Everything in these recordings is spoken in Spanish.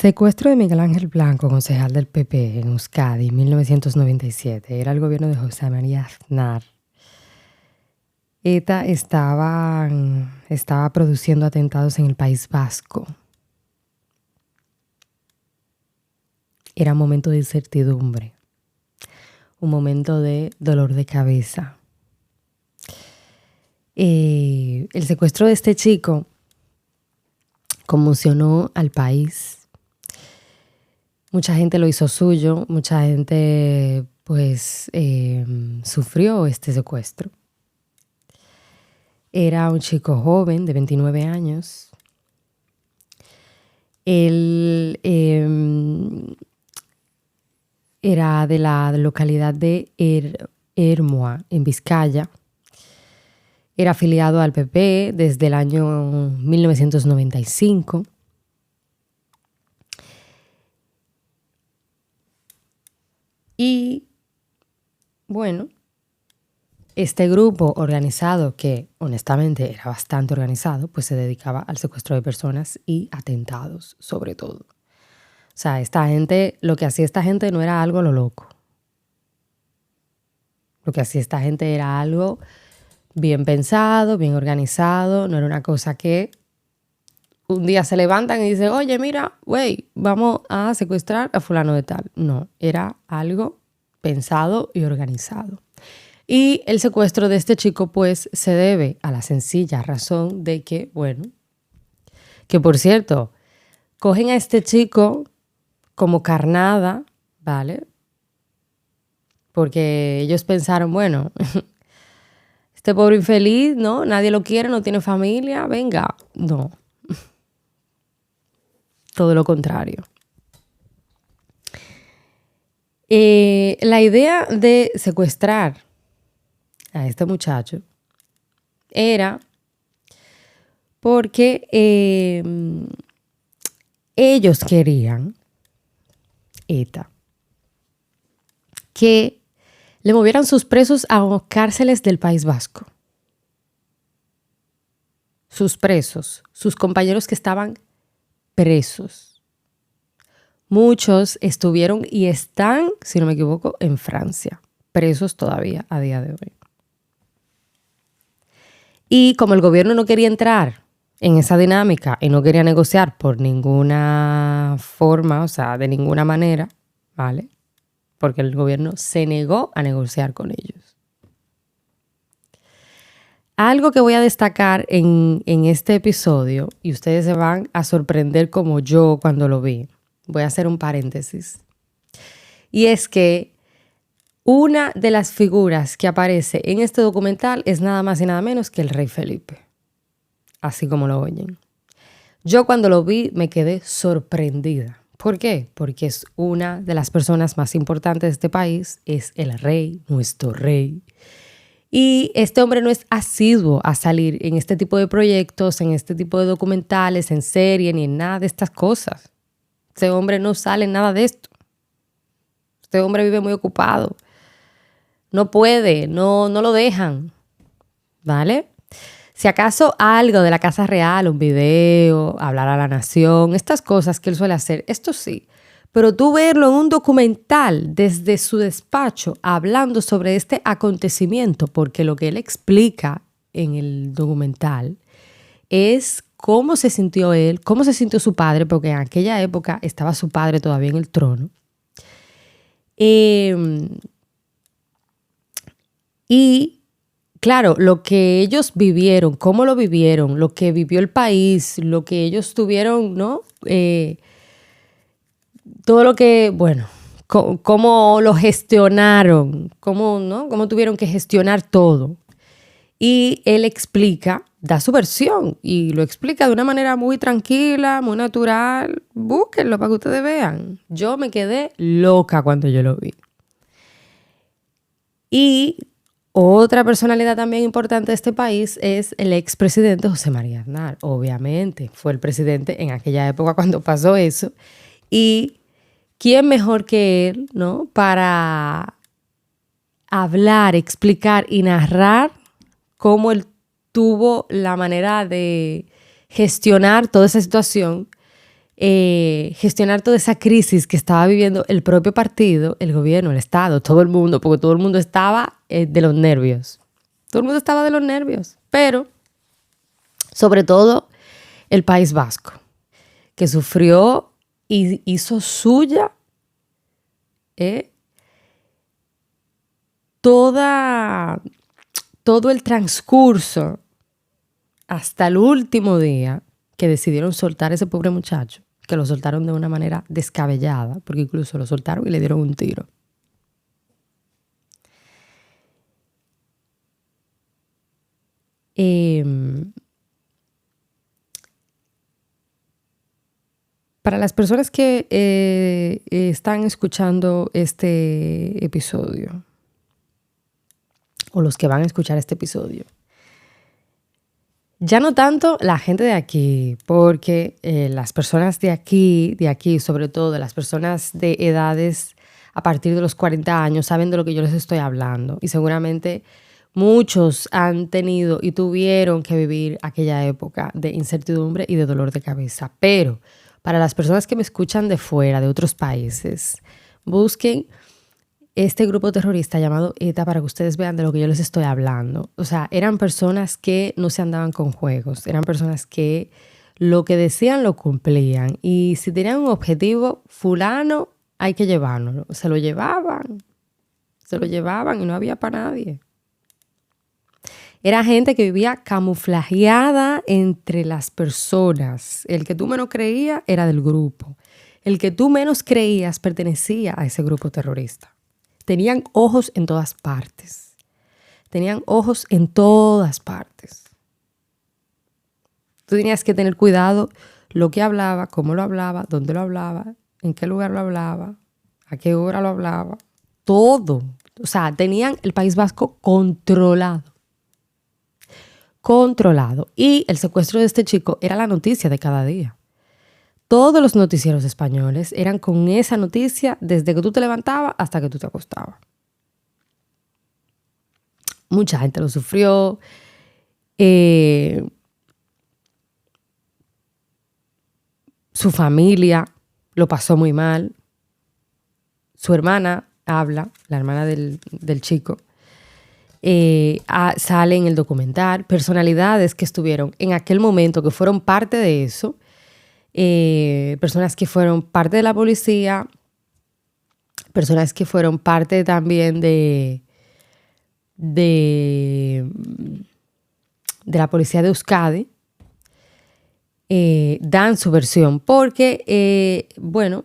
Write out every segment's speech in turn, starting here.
Secuestro de Miguel Ángel Blanco, concejal del PP en Euskadi, 1997. Era el gobierno de José María Aznar. ETA estaba produciendo atentados en el País Vasco. Era un momento de incertidumbre, un momento de dolor de cabeza. El secuestro de este chico conmocionó al país. Mucha gente lo hizo suyo, mucha gente sufrió este secuestro. Era un chico joven de 29 años. Él era de la localidad de Ermua, en Vizcaya. Era afiliado al PP desde el año 1995. Y bueno, este grupo organizado, que honestamente era bastante organizado, pues se dedicaba al secuestro de personas y atentados, sobre todo. O sea, lo que hacía esta gente no era algo a lo loco. Lo que hacía esta gente era algo bien pensado, bien organizado. No era una cosa que un día se levantan y dicen, oye, mira, güey, vamos a secuestrar a fulano de tal. No, era algo pensado y organizado. Y el secuestro de este chico, pues, se debe a la sencilla razón de que, bueno, que por cierto, cogen a este chico como carnada, ¿vale? Porque ellos pensaron, bueno, este pobre infeliz, ¿no? Nadie lo quiere, no tiene familia, venga. No. Todo lo contrario. La idea de secuestrar a este muchacho era porque ellos querían, ETA, que le movieran sus presos a cárceles del País Vasco. Sus presos, sus compañeros que estaban presos. Muchos estuvieron y están, si no me equivoco, en Francia, presos todavía a día de hoy. Y como el gobierno no quería entrar en esa dinámica y no quería negociar por ninguna forma, o sea, de ninguna manera, ¿vale? Porque el gobierno se negó a negociar con ellos. Algo que voy a destacar en este episodio, y ustedes se van a sorprender como yo cuando lo vi, voy a hacer un paréntesis, y es que una de las figuras que aparece en este documental es nada más y nada menos que el rey Felipe, así como lo oyen. Yo cuando lo vi me quedé sorprendida. ¿Por qué? Porque es una de las personas más importantes de este país, es el rey, nuestro rey. Y este hombre no es asiduo a salir en este tipo de proyectos, en este tipo de documentales, en serie, ni en nada de estas cosas. Este hombre no sale en nada de esto. Este hombre vive muy ocupado. No puede, no lo dejan. ¿Vale? Si acaso algo de la Casa Real, un video, hablar a la nación, estas cosas que él suele hacer, esto sí. Pero tú verlo en un documental desde su despacho hablando sobre este acontecimiento, porque lo que él explica en el documental es cómo se sintió él, cómo se sintió su padre, porque en aquella época estaba su padre todavía en el trono. Y claro, lo que ellos vivieron, cómo lo vivieron, lo que vivió el país, lo que ellos tuvieron, ¿no? Todo lo que, bueno, cómo lo gestionaron, cómo tuvieron que gestionar todo. Y él explica, da su versión y lo explica de una manera muy tranquila, muy natural. Búsquenlo para que ustedes vean. Yo me quedé loca cuando yo lo vi. Y otra personalidad también importante de este país es el expresidente José María Aznar. Obviamente, fue el presidente en aquella época cuando pasó eso. Y ¿quién mejor que él, ¿no? Para hablar, explicar y narrar cómo él tuvo la manera de gestionar toda esa situación gestionar toda esa crisis que estaba viviendo el propio partido, el gobierno, el Estado, todo el mundo, porque todo el mundo estaba de los nervios. Todo el mundo estaba de los nervios, pero sobre todo el País Vasco, que sufrió y hizo suya todo el transcurso hasta el último día que decidieron soltar a ese pobre muchacho, que lo soltaron de una manera descabellada, porque incluso lo soltaron y le dieron un tiro. Para las personas que están escuchando este episodio, o los que van a escuchar este episodio, ya no tanto la gente de aquí, porque las personas de aquí, sobre todo las personas de edades a partir de los 40 años, saben de lo que yo les estoy hablando. Y seguramente muchos han tenido y tuvieron que vivir aquella época de incertidumbre y de dolor de cabeza. Pero para las personas que me escuchan de fuera, de otros países, busquen este grupo terrorista llamado ETA para que ustedes vean de lo que yo les estoy hablando. O sea, eran personas que no se andaban con juegos, eran personas que lo que decían lo cumplían. Y si tenían un objetivo, fulano, hay que llevarlo. Se lo llevaban y no había para nadie. Era gente que vivía camuflajeada entre las personas. El que tú menos creías era del grupo. El que tú menos creías pertenecía a ese grupo terrorista. Tenían ojos en todas partes. Tú tenías que tener cuidado lo que hablaba, cómo lo hablaba, dónde lo hablaba, en qué lugar lo hablaba, a qué hora lo hablaba. Todo. O sea, tenían el País Vasco controlado. Y el secuestro de este chico era la noticia de cada día. Todos los noticieros españoles eran con esa noticia desde que tú te levantabas hasta que tú te acostabas. Mucha gente lo sufrió. Su familia lo pasó muy mal. Su hermana habla, la hermana del chico, sale en el documental. Personalidades que estuvieron en aquel momento, que fueron parte de eso. Personas que fueron parte de la policía, personas que fueron parte también de la policía de Euskadi, dan su versión, porque,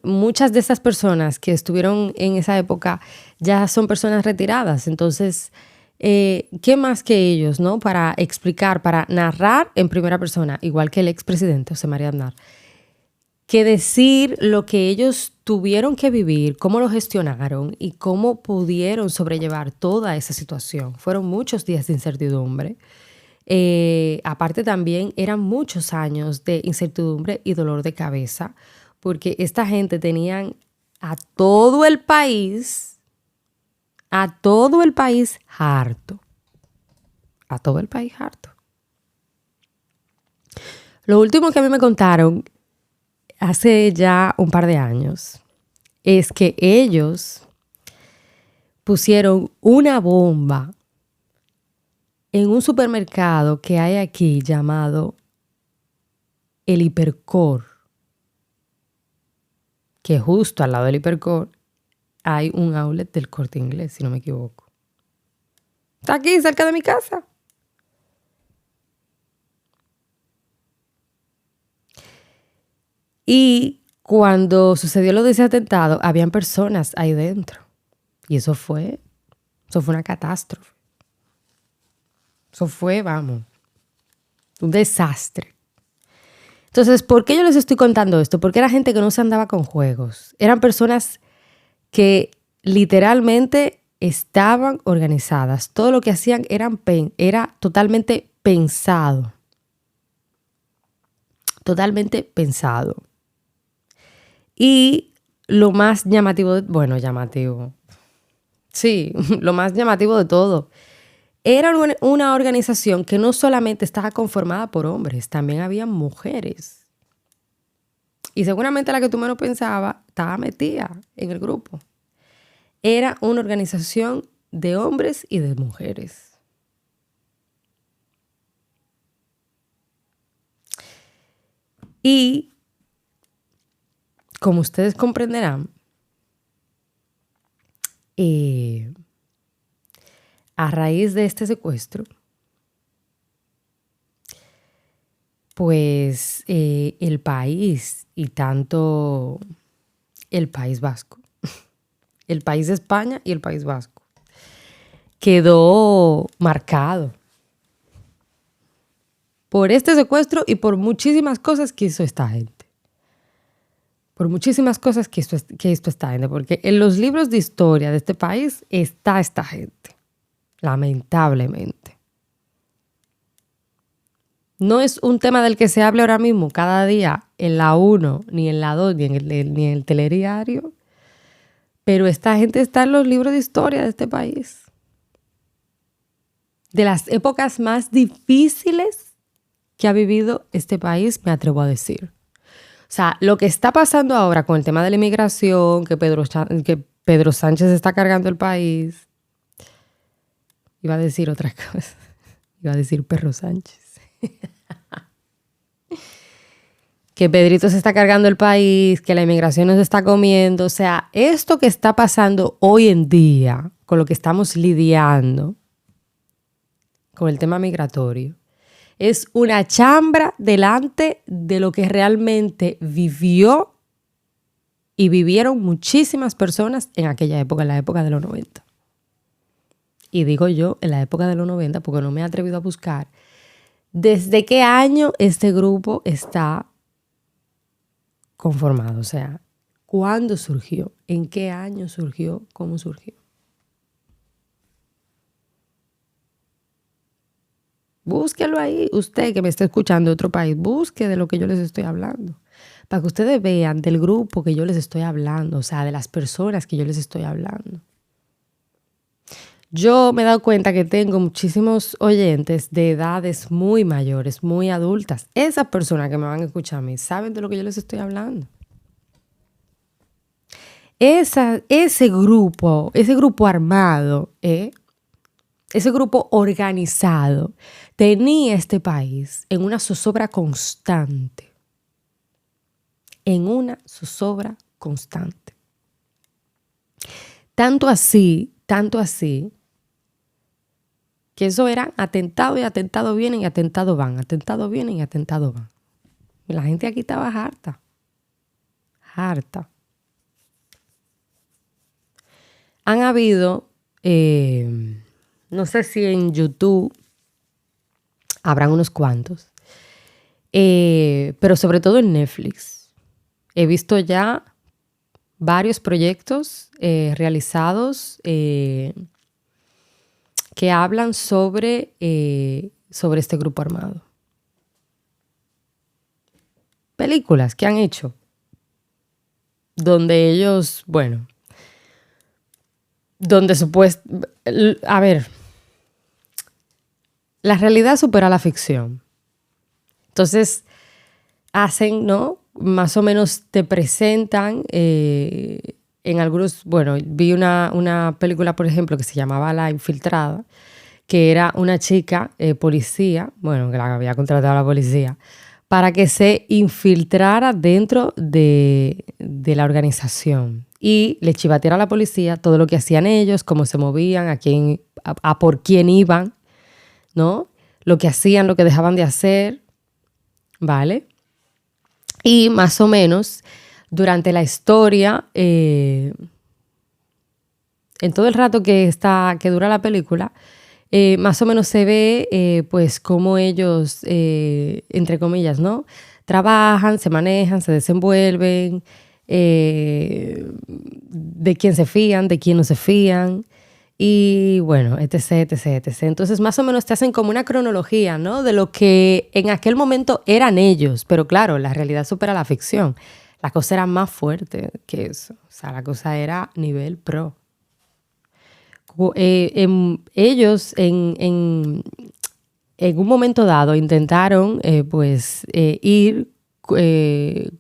muchas de esas personas que estuvieron en esa época ya son personas retiradas. Entonces, ¿qué más que ellos, no? Para explicar, para narrar en primera persona, igual que el expresidente José María Aznar, que decir lo que ellos tuvieron que vivir, cómo lo gestionaron y cómo pudieron sobrellevar toda esa situación. Fueron muchos días de incertidumbre. Aparte también eran muchos años de incertidumbre y dolor de cabeza, porque esta gente tenían a todo el país harto. A todo el país harto. Lo último que a mí me contaron hace ya un par de años es que ellos pusieron una bomba en un supermercado que hay aquí llamado el Hipercor, que justo al lado del Hipercor hay un outlet del Corte Inglés, si no me equivoco. Está aquí, cerca de mi casa. Y cuando sucedió lo de ese atentado, habían personas ahí dentro. Y eso fue una catástrofe. Eso fue, un desastre. Entonces, ¿por qué yo les estoy contando esto? Porque era gente que no se andaba con juegos. Eran personas que literalmente estaban organizadas. Todo lo que hacían era totalmente pensado. Totalmente pensado. Y lo más llamativo, sí, lo más llamativo de todo, era una organización que no solamente estaba conformada por hombres, también había mujeres. y seguramente la que tú menos pensabas estaba metida en el grupo. Era una organización de hombres y de mujeres. Y como ustedes comprenderán, a raíz de este secuestro, pues el país y tanto el País Vasco, el país de España y el País Vasco, quedó marcado por este secuestro y por muchísimas cosas que hizo esta gente. Por muchísimas cosas que hizo esta gente, porque en los libros de historia de este país está esta gente, lamentablemente. No es un tema del que se hable ahora mismo cada día en la 1, ni en la 2, ni en el telediario, pero esta gente está en los libros de historia de este país. De las épocas más difíciles que ha vivido este país, me atrevo a decir. O sea, lo que está pasando ahora con el tema de la inmigración, que Pedro Sánchez está cargando el país. Iba a decir otra cosa. Iba a decir Perro Sánchez. Que Pedrito se está cargando el país, que la inmigración nos está comiendo. O sea, esto que está pasando hoy en día, con lo que estamos lidiando, con el tema migratorio, es una chambra delante de lo que realmente vivió y vivieron muchísimas personas en aquella época, en la época de los 90. Y digo yo, en la época de los 90, porque no me he atrevido a buscar desde qué año este grupo está conformado. O sea, ¿cuándo surgió? ¿En qué año surgió? ¿Cómo surgió? Búsquelo ahí, usted que me está escuchando de otro país, busque de lo que yo les estoy hablando, para que ustedes vean del grupo que yo les estoy hablando, o sea, de las personas que yo les estoy hablando. Yo me he dado cuenta que tengo muchísimos oyentes de edades muy mayores, muy adultas. Esas personas que me van a escuchar a mí saben de lo que yo les estoy hablando. Ese grupo armado, ese grupo organizado, tenía este país en una zozobra constante. En una zozobra constante. Tanto así, que eso era atentado y atentado vienen y atentado van, atentado vienen y atentado van. Y la gente aquí estaba harta. Han habido, no sé si en YouTube habrán unos cuantos, pero sobre todo en Netflix. He visto ya varios proyectos realizados que hablan sobre este grupo armado. Películas que han hecho donde ellos, a ver, la realidad supera la ficción. Entonces hacen, ¿no? Más o menos te presentan en algunos, vi una película, por ejemplo, que se llamaba La Infiltrada, que era una chica policía, que la había contratado la policía, para que se infiltrara dentro de la organización y le chivateara a la policía todo lo que hacían ellos, cómo se movían, a por quién iban, ¿no? Lo que hacían, lo que dejaban de hacer, ¿vale? Y más o menos durante la historia, en todo el rato que dura la película, más o menos se ve pues cómo ellos, entre comillas, ¿no? Trabajan, se manejan, se desenvuelven, de quién se fían, de quién no se fían. Y etc. Entonces, más o menos te hacen como una cronología, ¿no? De lo que en aquel momento eran ellos. Pero claro, la realidad supera la ficción. La cosa era más fuerte que eso. O sea, la cosa era nivel pro. Ellos en un momento dado intentaron ir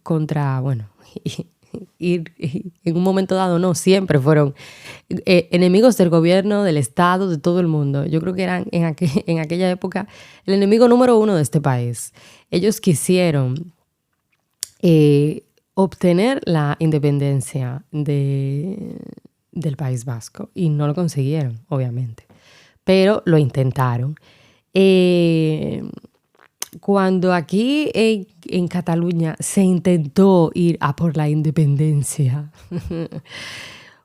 contra, bueno, ir en un momento dado, no, siempre fueron enemigos del gobierno, del Estado, de todo el mundo. Yo creo que eran en aquella época el enemigo número uno de este país. Ellos quisieron obtener la independencia del País Vasco y no lo consiguieron, obviamente, pero lo intentaron. Cuando aquí en Cataluña se intentó ir a por la independencia,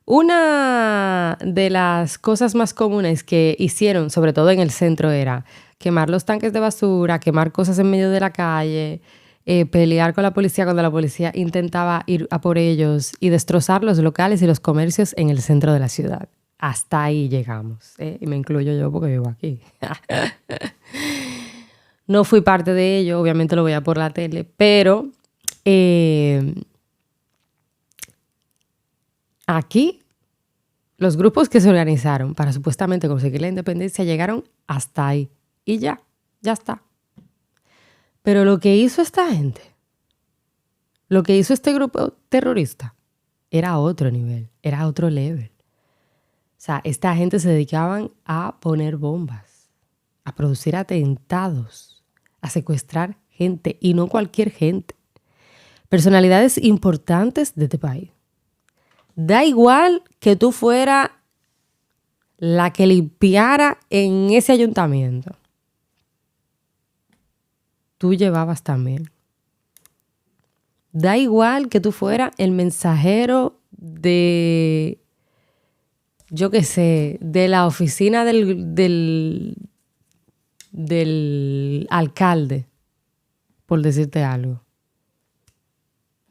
una de las cosas más comunes que hicieron, sobre todo en el centro, era quemar los tanques de basura, quemar cosas en medio de la calle, pelear con la policía cuando la policía intentaba ir a por ellos y destrozar los locales y los comercios en el centro de la ciudad. Hasta ahí llegamos, y me incluyo yo porque vivo aquí. No fui parte de ello, obviamente lo veía por la tele, pero aquí los grupos que se organizaron para supuestamente conseguir la independencia llegaron hasta ahí y ya está. Pero lo que hizo esta gente, lo que hizo este grupo terrorista, era otro nivel, era otro level. O sea, esta gente se dedicaban a poner bombas, a producir atentados, a secuestrar gente, y no cualquier gente. Personalidades importantes de este país. Da igual que tú fueras la que limpiara en ese ayuntamiento. Tú llevabas también. Da igual que tú fueras el mensajero de, yo qué sé, de la oficina del alcalde, por decirte algo.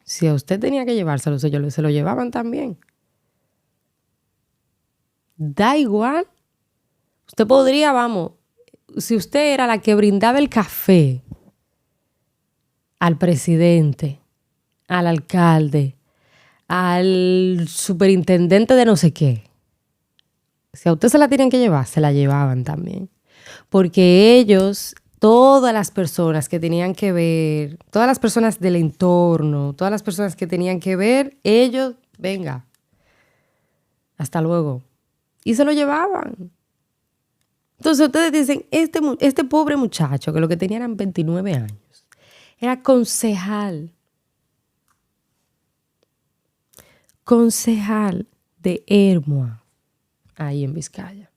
Si a usted tenía que llevárselo, se lo llevaban también. Da igual. Usted podría, si usted era la que brindaba el café al presidente, al alcalde, al superintendente de no sé qué, si a usted se la tenían que llevar, se la llevaban también. Porque ellos, todas las personas que tenían que ver, todas las personas del entorno, todas las personas que tenían que ver, ellos, venga, hasta luego. Y se lo llevaban. Entonces ustedes dicen, este pobre muchacho, que lo que tenía eran 29 años, era concejal de Hermua, ahí en Vizcaya.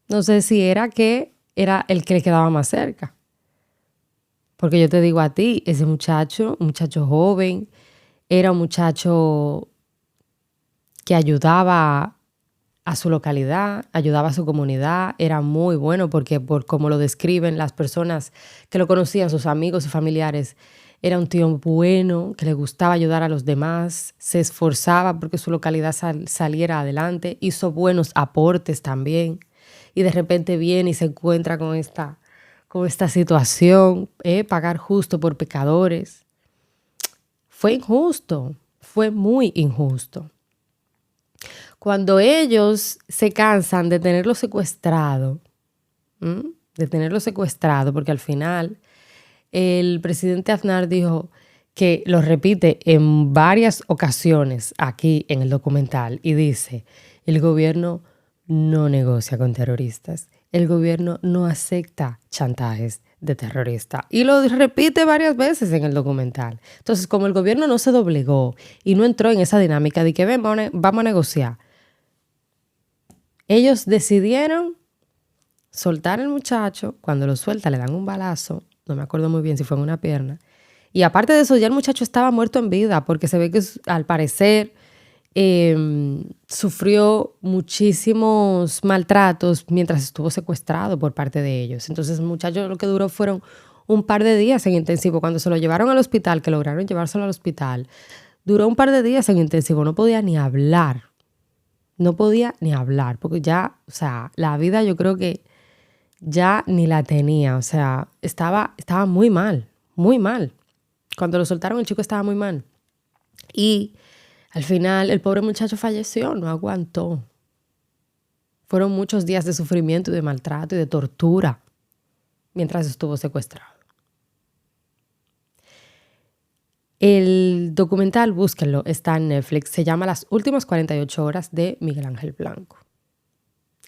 No sé si era que era el que le quedaba más cerca. Porque yo te digo a ti, ese muchacho, un muchacho joven, era un muchacho que ayudaba a su localidad, ayudaba a su comunidad, era muy bueno porque por como lo describen las personas que lo conocían, sus amigos y familiares, era un tío bueno, que le gustaba ayudar a los demás, se esforzaba porque su localidad saliera adelante, hizo buenos aportes también. Y de repente viene y se encuentra con esta situación, pagar justo por pecadores. Fue injusto, fue muy injusto. Cuando ellos se cansan de tenerlo secuestrado, porque al final el presidente Aznar dijo que lo repite en varias ocasiones aquí en el documental y dice, el gobierno no negocia con terroristas. El gobierno no acepta chantajes de terroristas. Y lo repite varias veces en el documental. Entonces, como el gobierno no se doblegó y no entró en esa dinámica de que ven, vamos a negociar, ellos decidieron soltar al muchacho. Cuando lo suelta, le dan un balazo. No me acuerdo muy bien si fue en una pierna. Y aparte de eso, ya el muchacho estaba muerto en vida porque se ve que al parecer sufrió muchísimos maltratos mientras estuvo secuestrado por parte de ellos. Entonces el muchacho lo que duró fueron un par de días en intensivo. Cuando se lo llevaron al hospital, que lograron llevárselo al hospital, duró un par de días en intensivo. No podía ni hablar. Porque ya, o sea, la vida yo creo que ya ni la tenía. O sea, estaba muy mal, muy mal. Cuando lo soltaron, el chico estaba muy mal. Y al final, el pobre muchacho falleció, no aguantó. Fueron muchos días de sufrimiento y de maltrato y de tortura mientras estuvo secuestrado. El documental, búsquenlo, está en Netflix. Se llama Las últimas 48 horas de Miguel Ángel Blanco.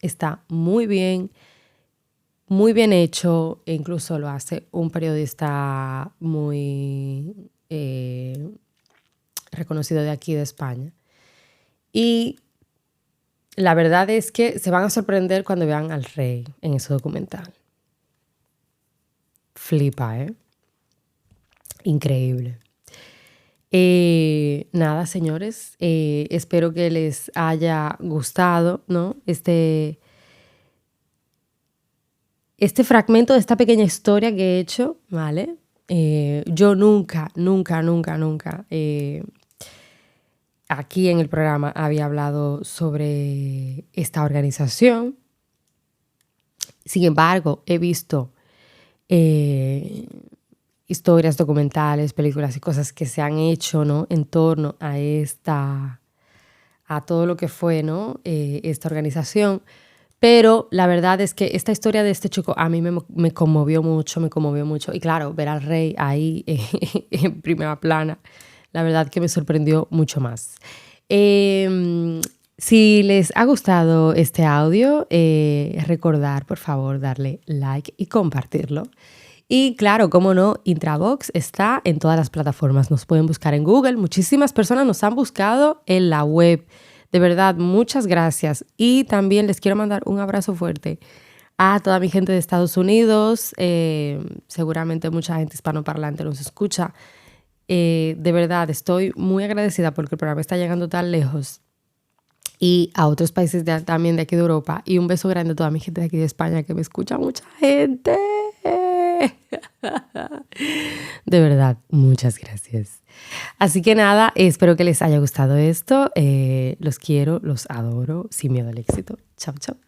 Está muy bien hecho. E incluso lo hace un periodista muy reconocido de aquí de España. Y la verdad es que se van a sorprender cuando vean al rey en ese documental. Flipa, ¿eh? Increíble. Nada, señores, espero que les haya gustado, ¿no? Este fragmento de esta pequeña historia que he hecho, ¿vale? Yo nunca aquí en el programa había hablado sobre esta organización. Sin embargo, he visto historias, documentales, películas y cosas que se han hecho, ¿no? En torno a todo lo que fue, ¿no? Esta organización. Pero la verdad es que esta historia de este chico a mí me conmovió mucho. Y claro, ver al rey ahí en primera plana, la verdad que me sorprendió mucho más. Si les ha gustado este audio, recordar, por favor, darle like y compartirlo. Y claro, cómo no, Intravox está en todas las plataformas. Nos pueden buscar en Google. Muchísimas personas nos han buscado en la web. De verdad, muchas gracias. Y también les quiero mandar un abrazo fuerte a toda mi gente de Estados Unidos. Seguramente mucha gente hispanoparlante nos escucha. De verdad, estoy muy agradecida porque el programa está llegando tan lejos. Y a otros países también de aquí de Europa. Y un beso grande a toda mi gente de aquí de España, que me escucha mucha gente. De verdad, muchas gracias. Así que nada, espero que les haya gustado esto. Los quiero, los adoro, sin miedo al éxito. Chao, chao.